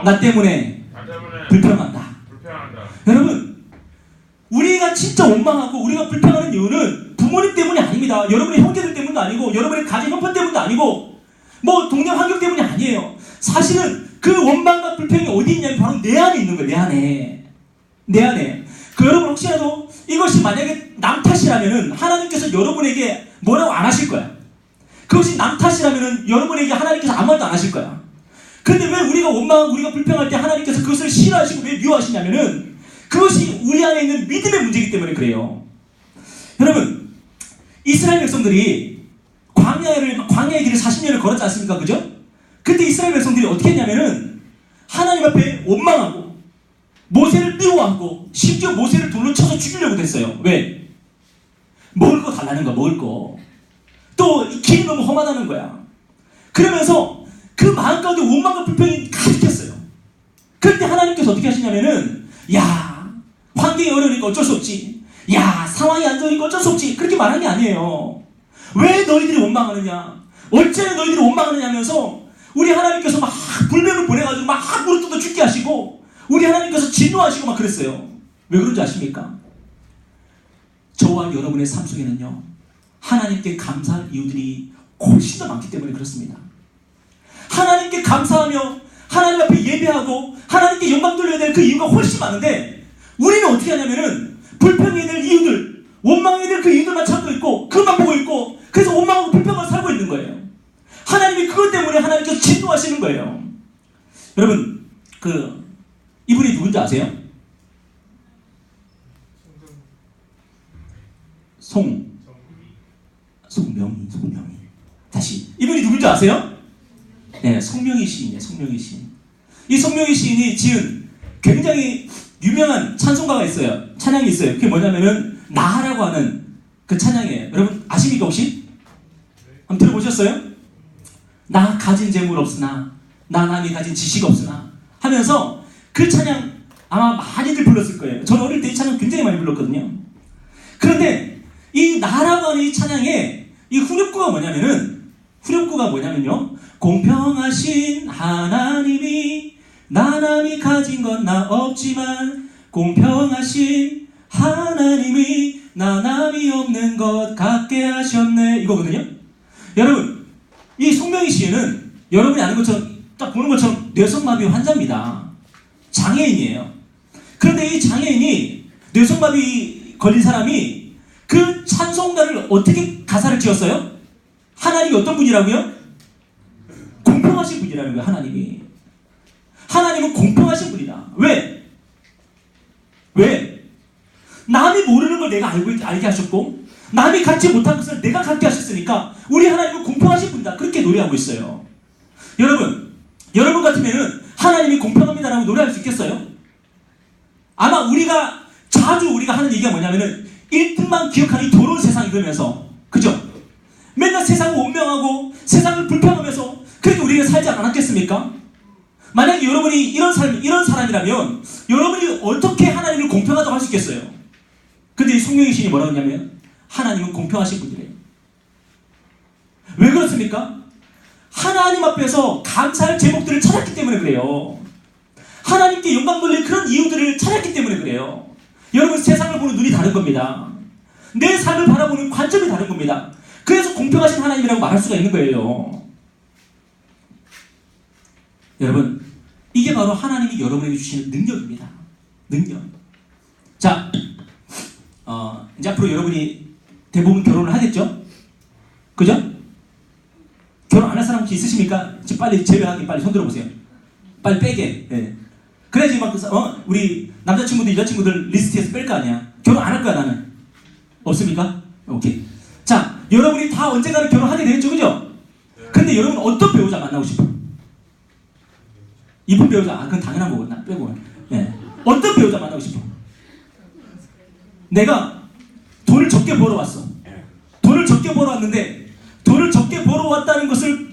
나 때문에 불평한다. 여러분, 우리가 진짜 원망하고 우리가 불평하는 이유는 부모님 때문이 아닙니다. 여러분의 형제들 때문도 아니고, 여러분의 가정 형편 때문도 아니고, 뭐 동네 환경 때문이 아니에요. 사실은 그 원망과 불평이 어디 있냐면 바로 내 안에 있는 거예요. 내 안에. 내 안에. 그 여러분, 혹시라도 이것이 만약에 남 탓이라면은 하나님께서 여러분에게 뭐라고 안 하실 거야. 그것이 남 탓이라면은 여러분에게 하나님께서 아무 말도 안 하실 거야. 근데 왜 우리가 원망하고 우리가 불평할 때 하나님께서 그것을 싫어하시고 왜 미워하시냐면은 그것이 우리 안에 있는 믿음의 문제이기 때문에 그래요. 여러분, 이스라엘 백성들이 광야의 길을 40년을 걸었지 않습니까? 그죠? 그때 이스라엘 백성들이 어떻게 했냐면은 하나님 앞에 원망하고 모세를 미워하고 심지어 모세를 돌로 쳐서 죽이려고 했어요. 왜? 먹을 거 달라는 거야. 먹을 거. 또 길이 너무 험하다는 거야. 그러면서 그 마음 가운데 원망과 불평이 가득했어요. 그런데 하나님께서 어떻게 하시냐면은, 야, 환경이 어려우니까 어쩔 수 없지, 야, 상황이 안 좋으니까 어쩔 수 없지, 그렇게 말한 게 아니에요. 왜 너희들이 원망하느냐, 어째 너희들이 원망하느냐 하면서 우리 하나님께서 막 불뱀을 보내가지고 막 무릎 뜯어 죽게 하시고, 우리 하나님께서 진노하시고 막 그랬어요. 왜 그런지 아십니까? 저와 여러분의 삶 속에는요, 하나님께 감사할 이유들이 훨씬 더 많기 때문에 그렇습니다. 하나님께 감사하며 하나님 앞에 예배하고 하나님께 영광 돌려야 될 그 이유가 훨씬 많은데, 우리는 어떻게 하냐면은 불평해야 될 이유들, 원망해야 될 그 이유들만 찾고 있고 그것만 보고 있고, 그래서 원망하고 불평하고 살고 있는 거예요. 하나님이 그것 때문에 때문에 하나님께서 진노하시는 거예요. 여러분, 이분이 누군지 아세요? 송명희. 다시, 이분이 누군지 아세요? 네, 송명희 시인이에요. 송명희 시인. 이 송명희 시인이 지은 굉장히 유명한 찬송가가 있어요. 찬양이 있어요. 그게 뭐냐면은 나라고 하는 그 찬양이에요. 여러분 아십니까 혹시? 한번 들어보셨어요? 나 가진 재물 없으나 나 남이 가진 지식 없으나 하면서 그 찬양 아마 많이들 불렀을 거예요. 저는 어릴 때 이 찬양 굉장히 많이 불렀거든요. 그런데 이 나라고 하는 이 찬양에 이 후렴구가 뭐냐면요. 공평하신 하나님이 나 남이 가진 건 나 없지만 공평하신 하나님이 나 남이 없는 것 같게 하셨네, 이거거든요. 여러분, 이 송명희 시인은 여러분이 아는 것처럼 딱 보는 것처럼 뇌성마비 환자입니다. 장애인이에요. 그런데 이 장애인이 뇌성마비 걸린 사람이 그 찬송가를 어떻게 가사를 지었어요? 하나님이 어떤 분이라고요? 공평하신 분이라는 거예요. 하나님은 공평하신 분이다. 왜? 남이 모르는 걸 내가 알게 하셨고 남이 갖지 못한 것을 내가 갖게 하셨으니까 우리 하나님은 공평하신 분이다. 그렇게 노래하고 있어요. 여러분 같으면은 하나님이 공평합니다라고 노래할 수 있겠어요? 아마 우리가 하는 얘기가 뭐냐면은 1등만 기억하는 이 더러운 세상이 그러면서, 그죠? 맨날 세상을 원명하고 세상을 불평하면서 그렇게 우리가 살지 않았겠습니까? 만약에 여러분이 이런 사람이라면 여러분이 어떻게 하나님을 공평하다고 할 수 있겠어요? 근데 이 송명희 시인이 뭐라고 했냐면 하나님은 공평하신 분이래요. 왜 그렇습니까? 하나님 앞에서 감사할 제목들을 찾았기 때문에 그래요. 하나님께 영광 돌릴 그런 이유들을 찾았기 때문에 그래요. 여러분, 세상을 보는 눈이 다른 겁니다. 내 삶을 바라보는 관점이 다른 겁니다. 그래서 공평하신 하나님이라고 말할 수가 있는 거예요. 여러분, 이게 바로 하나님이 여러분에게 주시는 능력입니다. 능력. 자, 이제 앞으로 여러분이 대부분 결혼을 하겠죠? 그죠? 결혼 안 할 사람 혹시 있으십니까? 지금 빨리 제외하기 빨리 손 들어보세요. 빨리 빼게. 네. 그래야지 막 우리 남자친구들 여자친구들 리스트에서 뺄 거 아니야. 결혼 안 할 거야 나는. 없습니까? 오케이. 자, 여러분이 다 언젠가는 결혼하게 되겠죠, 그죠? 근데 여러분 어떤 배우자 만나고 싶어? 이쁜 배우자, 그건 당연한 거고 나 빼고. 네. 어떤 배우자 만나고 싶어? 내가 돈을 적게 벌어왔어. 돈을 적게 벌어왔는데 돈을 적게 벌어왔다는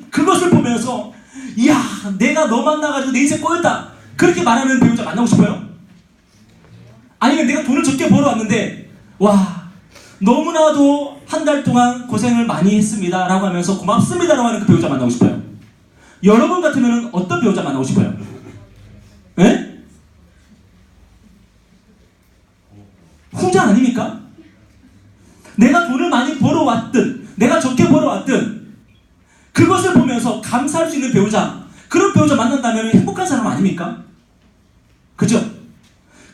그것을 보면서 이야, 내가 너 만나가지고 내 인생 꼬였다, 그렇게 말하는 배우자 만나고 싶어요? 아니면 내가 돈을 적게 벌어왔는데 와, 너무나도 한 달 동안 고생을 많이 했습니다 라고 하면서 고맙습니다 라고 하는 그 배우자 만나고 싶어요? 여러분 같으면 어떤 배우자 만나고 싶어요? 예? 후자 아닙니까? 내가 돈을 많이 벌어왔든 내가 적게 벌어왔든 그것을 보면서 감사할 수 있는 배우자, 그런 배우자 만난다면 행복한 사람 아닙니까? 그죠?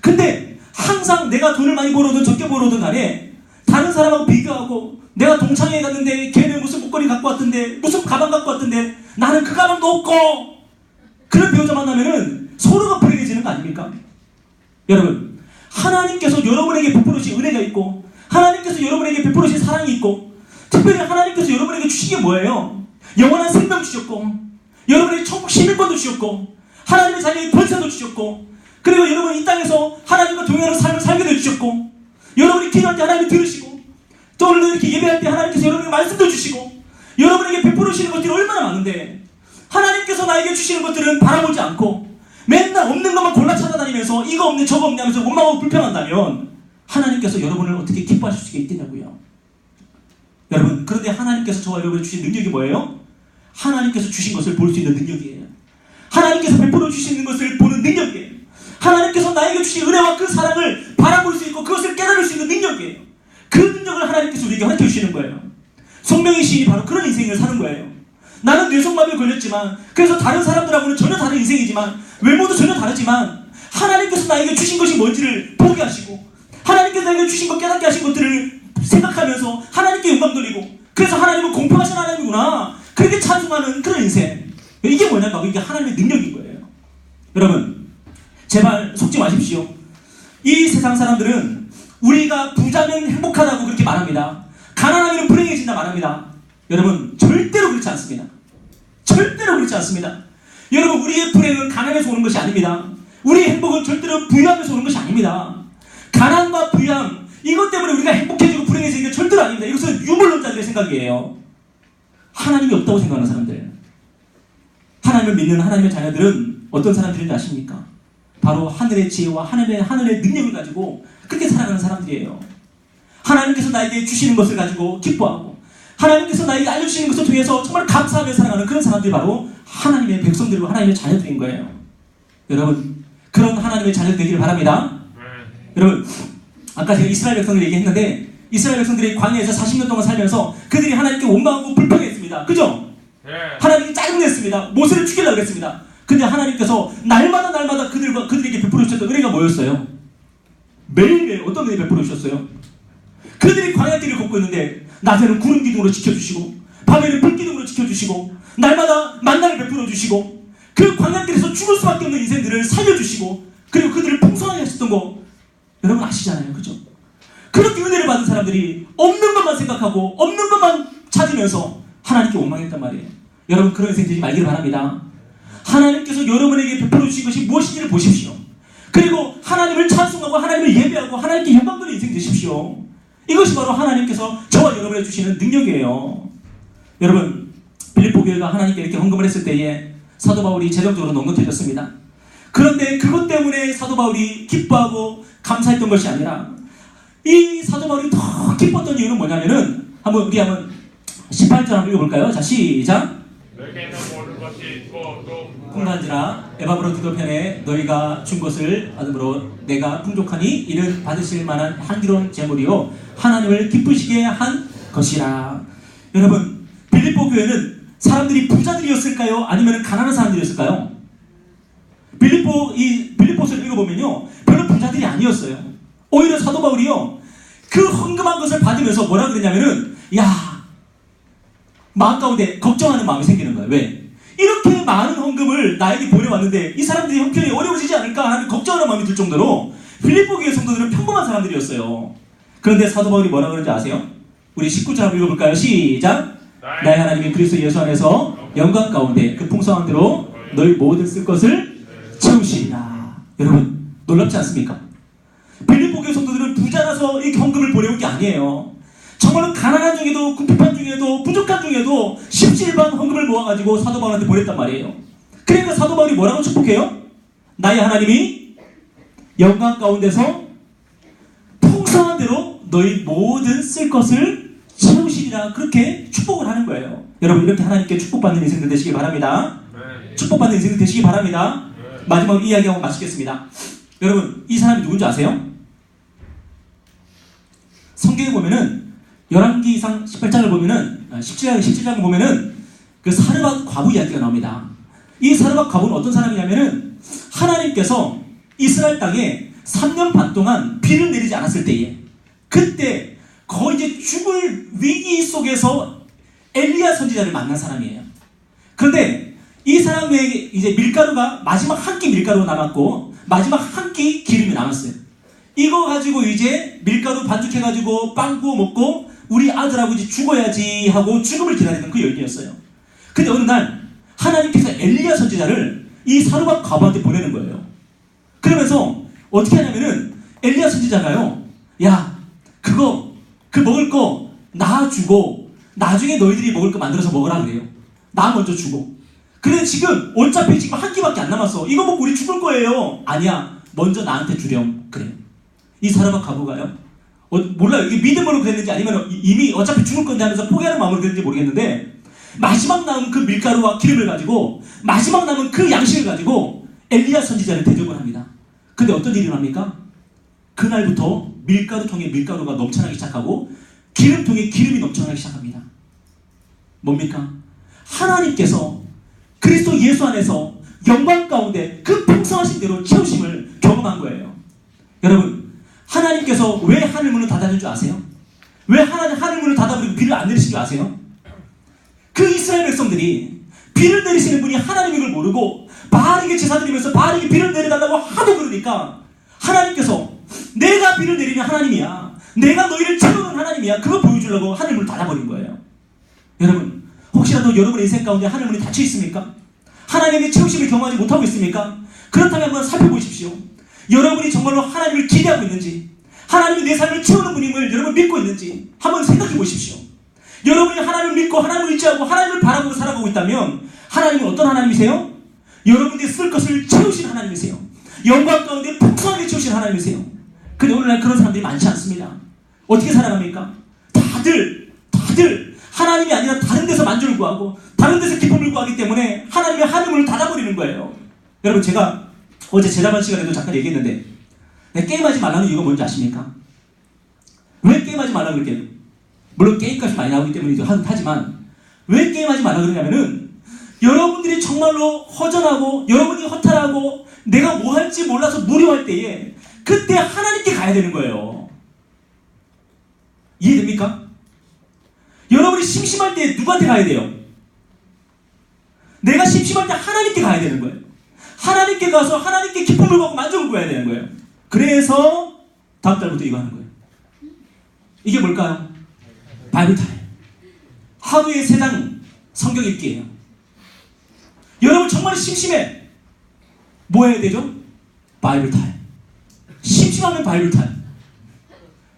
근데 항상 내가 돈을 많이 벌어오든 적게 벌어오든 간에 다른 사람하고 비교하고 내가 동창회에 갔는데 걔는 무슨 목걸이 갖고 왔던데 무슨 가방 갖고 왔던데 나는 그 가방도 없고, 그런 배우자 만나면은 서로가 불행해지는 거 아닙니까? 여러분, 하나님께서 여러분에게 베풀으신 은혜가 있고 하나님께서 여러분에게 베풀으신 사랑이 있고 특별히 하나님께서 여러분에게 주신 게 뭐예요? 영원한 생명 주셨고 여러분에게 천국 시민권도 주셨고 하나님의 자녀의 권세도 주셨고 그리고 여러분 이 땅에서 하나님과 동행하는 삶을 살게 해주셨고 여러분이 기도할 때 하나님이 들으시고 또 오늘도 이렇게 예배할 때 하나님께서 여러분에게 말씀도 주시고 여러분에게 베풀으시는 것들이 얼마나 많은데 하나님께서 나에게 주시는 것들은 바라보지 않고 맨날 없는 것만 골라 찾아다니면서 이거 없네 저거 없네 하면서 원망하고 불평한다면 하나님께서 여러분을 어떻게 기뻐하실 수 있겠냐고요. 여러분, 그런데 하나님께서 저와 여러분에게 주신 능력이 뭐예요? 하나님께서 주신 것을 볼 수 있는 능력이에요. 하나님께서 베풀어 주시는 것을 보는 능력이에요. 하나님께서 나에게 주신 은혜와 그 사랑을 바라볼 수 있고 그것을 깨달을 수 있는 능력이에요. 그 능력을 하나님께서 우리에게 허락해 주시는 거예요. 송명희 시인이 바로 그런 인생을 사는 거예요. 나는 뇌성마비에 걸렸지만 그래서 다른 사람들하고는 전혀 다른 인생이지만 외모도 전혀 다르지만 하나님께서 나에게 주신 것이 뭔지를 보게 하시고 하나님께서 나에게 주신 것 깨닫게 하신 것들을 생각하면서 하나님께 영광 돌리고 그래서 하나님은 공평하신 하나님이구나 그렇게 찬송하는 그런 인생. 이게 뭐냐고, 이게 하나님의 능력인 거예요. 여러분, 제발 속지 마십시오. 이 세상 사람들은 우리가 부자면 행복하다고 그렇게 말합니다. 가난하면 불행해진다 말합니다. 여러분, 절대로 그렇지 않습니다. 절대로 그렇지 않습니다. 여러분, 우리의 불행은 가난에서 오는 것이 아닙니다. 우리의 행복은 절대로 부유함에서 오는 것이 아닙니다. 가난과 부유함, 이것 때문에 우리가 행복해지고 불행해지는 게 절대로 아닙니다. 이것은 유물론자들의 생각이에요. 하나님이 없다고 생각하는 사람들, 하나님을 믿는 하나님의 자녀들은 어떤 사람들인지 아십니까? 바로 하늘의 지혜와 하늘의 능력을 가지고 그렇게 살아가는 사람들이에요. 하나님께서 나에게 주시는 것을 가지고 기뻐하고, 하나님께서 나에게 알려주시는 것을 통해서 정말 감사하며 살아가는 그런 사람들이 바로 하나님의 백성들이고 하나님의 자녀들인 거예요. 여러분, 그런 하나님의 자녀들 되기를 바랍니다. 여러분, 아까 제가 이스라엘 백성들 얘기했는데, 이스라엘 백성들이 광야에서 40년 동안 살면서 그들이 하나님께 원망하고 불평했습니다. 그죠? 하나님이 짜증냈습니다. 모세를 죽이려고 했습니다. 근데 하나님께서 날마다 그들에게 베풀어 주셨던 은혜가 뭐였어요? 매일매일 어떤 은혜 베풀어 주셨어요? 그들이 광야길을 걷고 있는데 낮에는 구름 기둥으로 지켜주시고, 밤에는 불 기둥으로 지켜주시고, 날마다 만나를 베풀어 주시고, 그 광야길에서 죽을 수밖에 없는 인생들을 살려주시고, 그리고 그들을 풍성하게 하셨던 거 여러분 아시잖아요. 그죠? 그렇게 은혜를 받은 사람들이 없는 것만 생각하고 없는 것만 찾으면서 하나님께 원망했단 말이에요. 여러분, 그런 인생 되지 말기를 바랍니다. 하나님께서 여러분에게 베풀어 주신 것이 무엇인지를 보십시오. 그리고 하나님을 찬송하고 하나님을 예배하고 하나님께 영광 돌리는 인생 되십시오. 이것이 바로 하나님께서 저와 여러분에 주시는 능력이에요. 여러분, 빌립보 교회가 하나님께 이렇게 헌금을 했을 때에 사도 바울이 재정적으로 넉넉해졌습니다. 그런데 그것 때문에 사도 바울이 기뻐하고 감사했던 것이 아니라, 이 사도 바울이 더 기뻤던 이유는 뭐냐면은, 우리 한번 18절 한번 읽어볼까요? 자, 시작. 내게는 모든 것이 있고 또 풍부한지라 에바브로디도 편에 너희가 준 것을 받음으로 내가 풍족하니 이를 받으실 만한 향기로운 제물이요 하나님을 기쁘시게 한 것이라. 여러분, 빌립보 교회는 사람들이 부자들이었을까요? 아니면 가난한 사람들이었을까요? 빌립보서를 읽어보면요, 별로 부자들이 아니었어요. 오히려 사도 바울이요, 그 헌금한 것을 받으면서 뭐라 그랬냐면은, 마음 가운데 걱정하는 마음이 생기는 거예요. 왜? 이렇게 많은 헌금을 나에게 보내왔는데 이 사람들이 형편이 어려워지지 않을까 하는 걱정하는 마음이 들 정도로 빌립보 교회 성도들은 평범한 사람들이었어요. 그런데 사도 바울이 뭐라 그러는지 아세요? 우리 19절 한번 읽어볼까요? 시작. 나의 하나님이 그리스도 예수 안에서 영광 가운데 그 풍성한 대로 너희 모든 쓸 것을 채우시리라. 여러분, 놀랍지 않습니까? 빌립보 교회 성도들은 부자라서 이렇게 헌금을 보내온 게 아니에요. 정말로 가난한 중에도, 궁핍한 중에도, 부족한 중에도 십시일반 헌금을 모아가지고 사도 바울한테 보냈단 말이에요. 그러니까 사도 바울이 뭐라고 축복해요? 나의 하나님이 영광 가운데서 풍성한 대로 너희 모든 쓸 것을 채우시리라, 그렇게 축복을 하는 거예요. 여러분, 이렇게 하나님께 축복받는 인생들 되시기 바랍니다. 축복받는 인생들 되시기 바랍니다. 마지막으로 이야기하고 마치겠습니다. 여러분, 이 사람이 누군지 아세요? 성경에 보면은 열왕기상 18장을 보면은 17장을 보면은 그 사르밧 과부 이야기가 나옵니다. 이 사르밧 과부는 어떤 사람이냐면은 하나님께서 이스라엘 땅에 3년 반 동안 비를 내리지 않았을 때에, 그때 거의 이제 죽을 위기 속에서 엘리야 선지자를 만난 사람이에요. 그런데 이 사람에게 이제 밀가루가 마지막 한 끼 밀가루가 남았고 마지막 한 끼 기름이 남았어요. 이거 가지고 이제 밀가루 반죽해가지고 빵 구워 먹고 우리 아들하고 이제 죽어야지 하고 죽음을 기다리는 그 여인이었어요. 근데 어느 날 하나님께서 엘리야 선지자를 이 사르밧 과부한테 보내는 거예요. 그러면서 어떻게 하냐면은 엘리야 선지자가요, 야, 그 먹을 거 나 주고 나중에 너희들이 먹을 거 만들어서 먹으라 그래요. 나 먼저 주고. 그래, 지금 어차피 지금 한 끼밖에 안 남았어. 이거 먹고 우리 죽을 거예요. 아니야, 먼저 나한테 주렴. 그래. 이 사람과 과부가요, 몰라요. 이게 믿음으로 그랬는지 아니면 이미 어차피 죽을 건데 하면서 포기하는 마음으로 그랬는지 모르겠는데, 마지막 남은 그 밀가루와 기름을 가지고, 마지막 남은 그 양식을 가지고 엘리야 선지자를 대접을 합니다. 근데 어떤 일이 일어납니까? 그날부터 밀가루통에 밀가루가 넘쳐나기 시작하고 기름통에 기름이 넘쳐나기 시작합니다. 뭡니까? 하나님께서 그리스도 예수 안에서 영광 가운데 그 풍성하신 대로 채우심을 경험한 거예요. 여러분, 하나님께서 왜 하늘문을 닫아준 줄 아세요? 왜 하나님 하늘문을 닫아버리고 비를 안 내리신 줄 아세요? 그 이스라엘 백성들이 비를 내리시는 분이 하나님인 걸 모르고 바알에게 제사 드리면서 바알에게 비를 내려달라고 하도 그러니까 하나님께서 내가 비를 내리는 하나님이야, 내가 너희를 채우는 하나님이야, 그거 보여주려고 하늘문을 닫아버린 거예요. 여러분, 혹시라도 여러분의 인생 가운데 하늘문이 닫혀 있습니까? 하나님의 채우심을 경험하지 못하고 있습니까? 그렇다면 한번 살펴보십시오. 여러분이 정말로 하나님을 기대하고 있는지, 하나님이 내 삶을 채우는 분임을 여러분 믿고 있는지 한번 생각해 보십시오. 여러분이 하나님을 믿고 하나님을 의지하고 하나님을 바라보고 살아가고 있다면 하나님은 어떤 하나님이세요? 여러분들이 쓸 것을 채우신 하나님이세요. 영광 가운데 풍성하게 채우신 하나님이세요. 근데 오늘날 그런 사람들이 많지 않습니다. 어떻게 살아갑니까? 다들 하나님이 아니라 다른 데서 만족을 구하고 다른 데서 기쁨을 구하기 때문에 하나님의 하늘문을 닫아버리는 거예요. 여러분, 제가 어제 제자반 시간에도 잠깐 얘기했는데 게임하지 말라는 이유가 뭔지 아십니까? 왜 게임하지 말라고 그럴게요? 물론 게임값이 많이 나오기 때문이기도 하지만 왜 게임하지 말라고 그러냐면은 여러분들이 정말로 허전하고 여러분이 허탈하고 내가 뭐 할지 몰라서 무료할 때에 그때 하나님께 가야 되는 거예요. 이해됩니까? 여러분이 심심할 때 누구한테 가야 돼요? 내가 심심할 때 하나님께 가야 되는 거예요. 하나님께 가서 하나님께 기쁨을 받고 만족을 구해야 되는 거예요. 그래서 다음 달부터 이거 하는 거예요. 이게 뭘까요? 바이블 타임. 하루에 3장 성경 읽기예요. 여러분 정말 심심해. 뭐 해야 되죠? 바이블 타임. 심심하면 바이블 타임.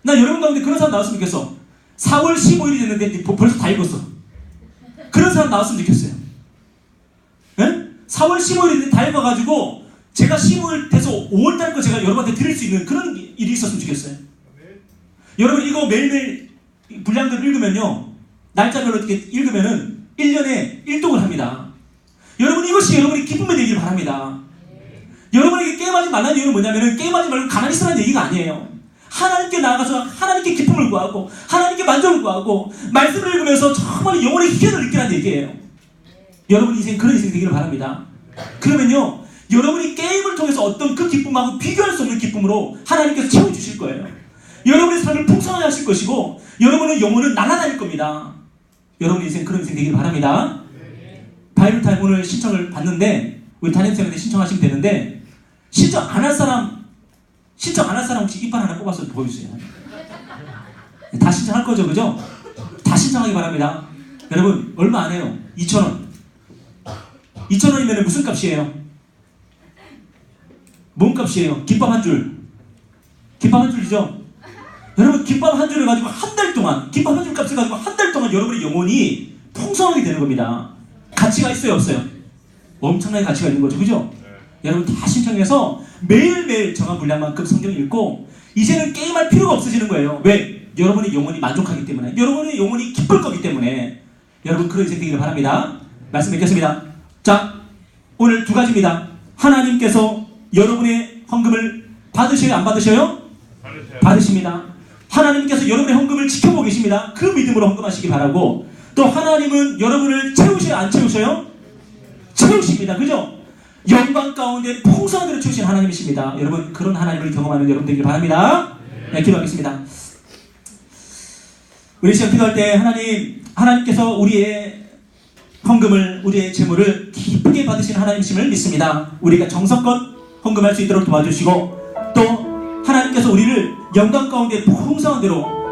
나 여러분 가운데 그런 사람 나왔으면 좋겠어. 4월 15일이 됐는데 벌써 다 읽었어. 그런 사람 나왔으면 좋겠어요. 네? 4월 15일인데 다 읽어가지고 제가 15일 돼서 5월달 거 제가 여러분한테 드릴 수 있는 그런 일이 있었으면 좋겠어요. 여러분 이거 매일매일 분량들 읽으면요, 날짜별로 이렇게 읽으면은 1년에 1독을 합니다. 여러분 이것이 여러분이 기쁨이 되길 바랍니다. 여러분에게 게임하지 말라는 이유는 뭐냐면은 게임하지 말고 가만히 있으라는 얘기가 아니에요. 하나님께 나아가서 하나님께 기쁨을 구하고 하나님께 만족을 구하고 말씀을 읽으면서 정말 영혼의 희열을 느끼라는 얘기예요. 여러분 인생 그런 인생 되기를 바랍니다. 그러면요, 여러분이 게임을 통해서 어떤 그 기쁨하고 비교할 수 없는 기쁨으로 하나님께서 채워주실 거예요. 여러분의 삶을 풍성하게 하실 것이고 여러분의 영혼은 날아다닐 겁니다. 여러분의 인생 그런 인생 되기를 바랍니다. 바이블 타임 오늘 신청을 받는데 우리 담임쌤한테 신청하시면 되는데 신청 안 할 사람 혹시 이빨 하나 뽑아서 보여주세요. 다 신청할 거죠, 그죠? 다 신청하기 바랍니다. 여러분 얼마 안 해요. 2,000원. 2,000원이면 무슨 값이에요? 뭔 값이에요? 김밥 한 줄. 김밥 한 줄이죠? 여러분 김밥 한 줄을 가지고 한 달 동안, 김밥 한 줄 값을 가지고 한 달 동안 여러분의 영혼이 풍성하게 되는 겁니다. 가치가 있어요, 없어요? 엄청나게 가치가 있는 거죠, 그죠? 여러분 다 신청해서 매일매일 정한 분량만큼 성경 읽고 이제는 게임할 필요가 없어지는 거예요. 왜? 여러분의 영혼이 만족하기 때문에, 여러분의 영혼이 기쁠 거기 때문에. 여러분 그런 인생 되기를 바랍니다. 말씀 맺겠습니다. 자, 오늘 2가지입니다. 하나님께서 여러분의 헌금을 받으셔요, 안 받으셔요? 받으십니다. 하나님께서 여러분의 헌금을 지켜보고 계십니다. 그 믿음으로 헌금하시기 바라고, 또 하나님은 여러분을 채우셔요, 안 채우셔요? 채우십니다. 그죠? 영광 가운데 풍성한 대로 채우신 하나님이십니다. 여러분 그런 하나님을 경험하는 여러분 되길 바랍니다. 네, 기도하겠습니다. 우리 시간 기도할 때 하나님께서 우리의 헌금을, 우리의 재물을 기쁘게 받으시는 하나님이심을 믿습니다. 우리가 정성껏 헌금할 수 있도록 도와주시고 또 하나님께서 우리를 영광 가운데 풍성한 대로